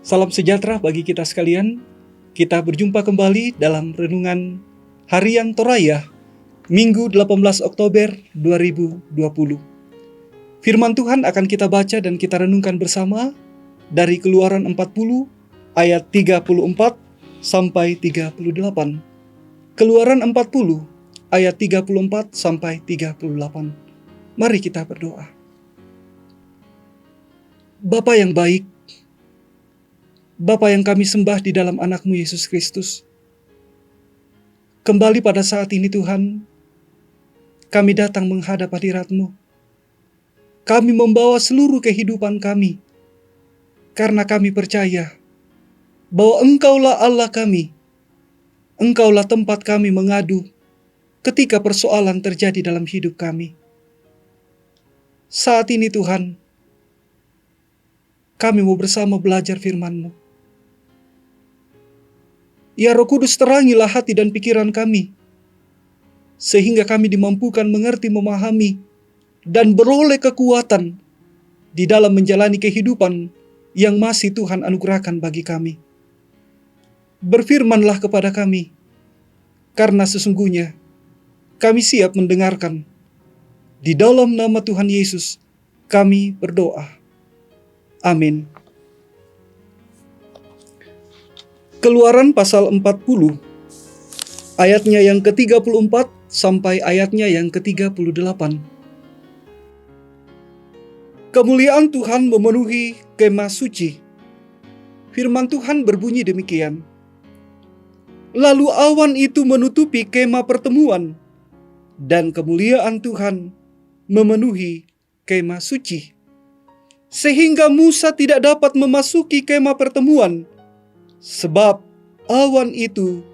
Salam sejahtera bagi kita sekalian. Kita berjumpa kembali dalam renungan Harian Torayah, Minggu 18 Oktober 2020. Firman Tuhan akan kita baca dan kita renungkan bersama dari Keluaran 40 ayat 34 sampai 38. Keluaran 40 ayat 34 sampai 38. Mari kita berdoa. Bapa yang baik, Bapa yang kami sembah di dalam anak-Mu Yesus Kristus, kembali pada saat ini Tuhan, kami datang menghadap hadirat-Mu. Kami membawa seluruh kehidupan kami, karena kami percaya bahwa Engkaulah Allah kami. Engkaulah tempat kami mengadu ketika persoalan terjadi dalam hidup kami. Saat ini Tuhan, kami mau bersama belajar firman-Mu. Ya Roh Kudus, terangilah hati dan pikiran kami, sehingga kami dimampukan mengerti, memahami, dan beroleh kekuatan di dalam menjalani kehidupan yang masih Tuhan anugerahkan bagi kami. Berfirmanlah kepada kami, karena sesungguhnya kami siap mendengarkan. Di dalam nama Tuhan Yesus, kami berdoa. Amin. Keluaran pasal 40, ayatnya yang ke-34 sampai ayatnya yang ke-38. Kemuliaan Tuhan memenuhi kemah suci. Firman Tuhan berbunyi demikian. Lalu awan itu menutupi kemah pertemuan, dan kemuliaan Tuhan memenuhi kemah suci, sehingga Musa tidak dapat memasuki kemah pertemuan, sebab awan itu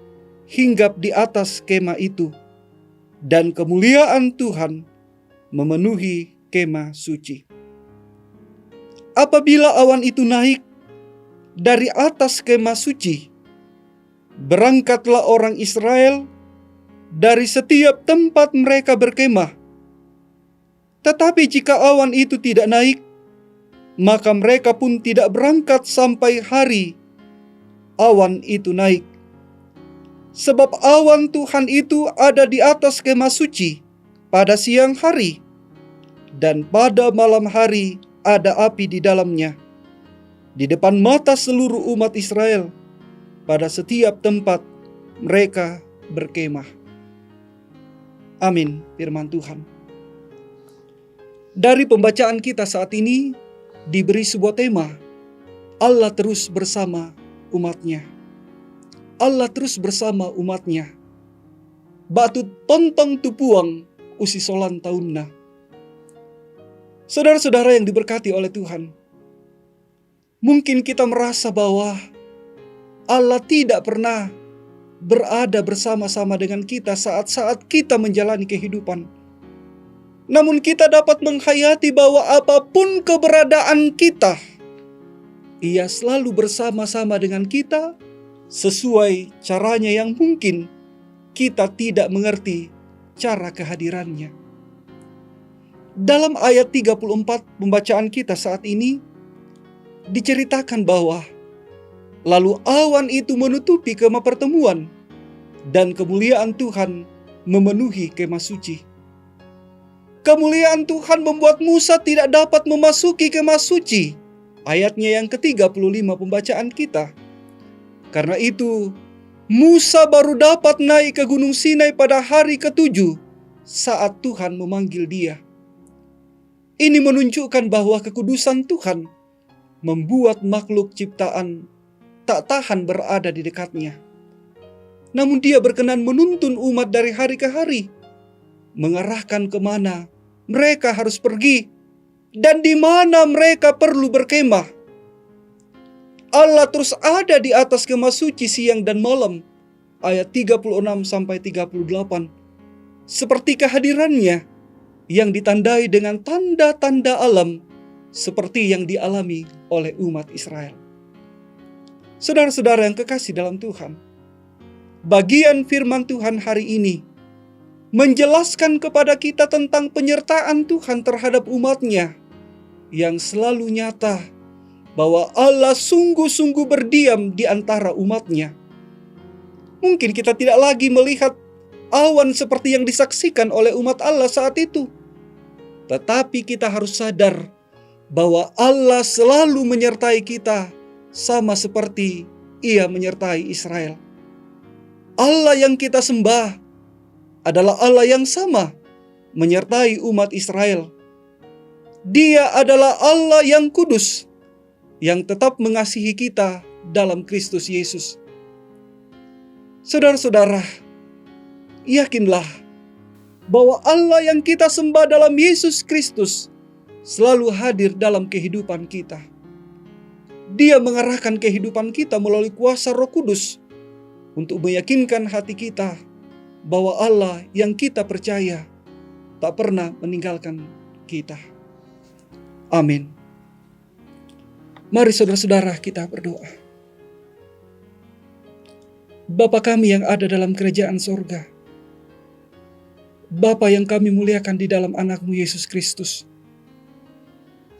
hinggap di atas kemah itu, dan kemuliaan Tuhan memenuhi kemah suci. Apabila awan itu naik dari atas kemah suci, berangkatlah orang Israel dari setiap tempat mereka berkemah. Tetapi jika awan itu tidak naik, maka mereka pun tidak berangkat sampai hari awan itu naik. Sebab awan Tuhan itu ada di atas kemah suci pada siang hari, dan pada malam hari ada api di dalamnya, di depan mata seluruh umat Israel pada setiap tempat mereka berkemah. Amin, firman Tuhan. Dari pembacaan kita saat ini diberi sebuah tema, Allah terus bersama umatnya. Allah terus bersama umatnya. Batu tontong tupuang usi solan taunna. Saudara-saudara yang diberkati oleh Tuhan, mungkin kita merasa bahwa Allah tidak pernah berada bersama-sama dengan kita saat-saat kita menjalani kehidupan. Namun kita dapat menghayati bahwa apapun keberadaan kita, Ia selalu bersama-sama dengan kita sesuai caranya yang mungkin kita tidak mengerti cara kehadirannya. Dalam ayat 34 pembacaan kita saat ini diceritakan bahwa lalu awan itu menutupi kemah pertemuan, dan kemuliaan Tuhan memenuhi kemah suci. Kemuliaan Tuhan membuat Musa tidak dapat memasuki kemah suci. Ayatnya yang ke-35 pembacaan kita. Karena itu, Musa baru dapat naik ke Gunung Sinai pada hari ke-7 saat Tuhan memanggil dia. Ini menunjukkan bahwa kekudusan Tuhan membuat makhluk ciptaan tak tahan berada di dekatnya. Namun Dia berkenan menuntun umat dari hari ke hari, mengarahkan kemana mereka harus pergi dan di mana mereka perlu berkemah. Allah terus ada di atas kemah suci siang dan malam. Ayat 36 sampai 38. Seperti kehadirannya yang ditandai dengan tanda-tanda alam seperti yang dialami oleh umat Israel. Saudara-saudara yang kekasih dalam Tuhan, bagian firman Tuhan hari ini menjelaskan kepada kita tentang penyertaan Tuhan terhadap umatnya yang selalu nyata bahwa Allah sungguh-sungguh berdiam di antara umat-Nya. Mungkin kita tidak lagi melihat awan seperti yang disaksikan oleh umat Allah saat itu. Tetapi kita harus sadar bahwa Allah selalu menyertai kita sama seperti Ia menyertai Israel. Allah yang kita sembah adalah Allah yang sama menyertai umat Israel. Dia adalah Allah yang kudus, yang tetap mengasihi kita dalam Kristus Yesus. Saudara-saudara, yakinlah bahwa Allah yang kita sembah dalam Yesus Kristus selalu hadir dalam kehidupan kita. Dia mengarahkan kehidupan kita melalui kuasa Roh Kudus untuk meyakinkan hati kita bahwa Allah yang kita percaya tak pernah meninggalkan kita. Amin. Mari saudara-saudara kita berdoa. Bapa kami yang ada dalam kerajaan sorga, Bapa yang kami muliakan di dalam anak-Mu Yesus Kristus,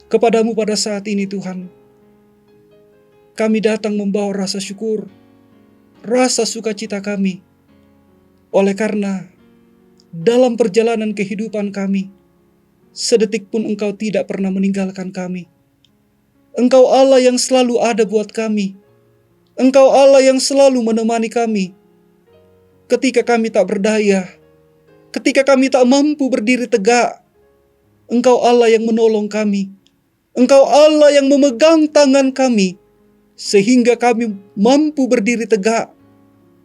kepadamu pada saat ini Tuhan, kami datang membawa rasa syukur, rasa sukacita kami, oleh karena dalam perjalanan kehidupan kami, sedetik pun Engkau tidak pernah meninggalkan kami. Engkau Allah yang selalu ada buat kami. Engkau Allah yang selalu menemani kami. Ketika kami tak berdaya, ketika kami tak mampu berdiri tegak, Engkau Allah yang menolong kami. Engkau Allah yang memegang tangan kami, sehingga kami mampu berdiri tegak,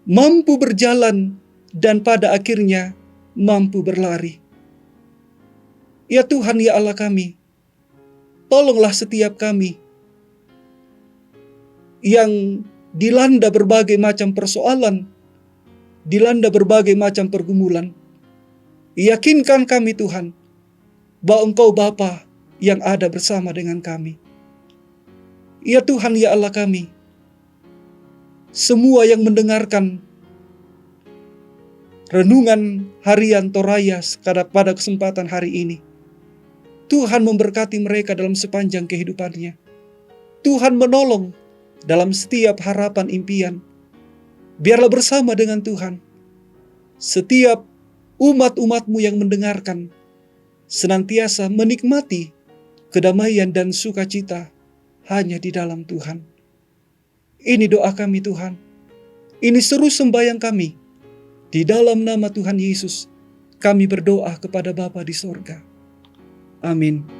mampu berjalan, dan pada akhirnya mampu berlari. Ya Tuhan, ya Allah kami, tolonglah setiap kami yang dilanda berbagai macam persoalan, dilanda berbagai macam pergumulan. Yakinkan kami Tuhan, bahwa Engkau Bapa yang ada bersama dengan kami. Ya Tuhan, ya Allah kami, semua yang mendengarkan renungan harian Toraya pada kesempatan hari ini, Tuhan memberkati mereka dalam sepanjang kehidupannya. Tuhan menolong dalam setiap harapan impian. Biarlah bersama dengan Tuhan, setiap umat-umat-Mu yang mendengarkan senantiasa menikmati kedamaian dan sukacita hanya di dalam Tuhan. Ini doa kami Tuhan. Ini seru sembahyang kami. Di dalam nama Tuhan Yesus, kami berdoa kepada Bapa di sorga. Amin.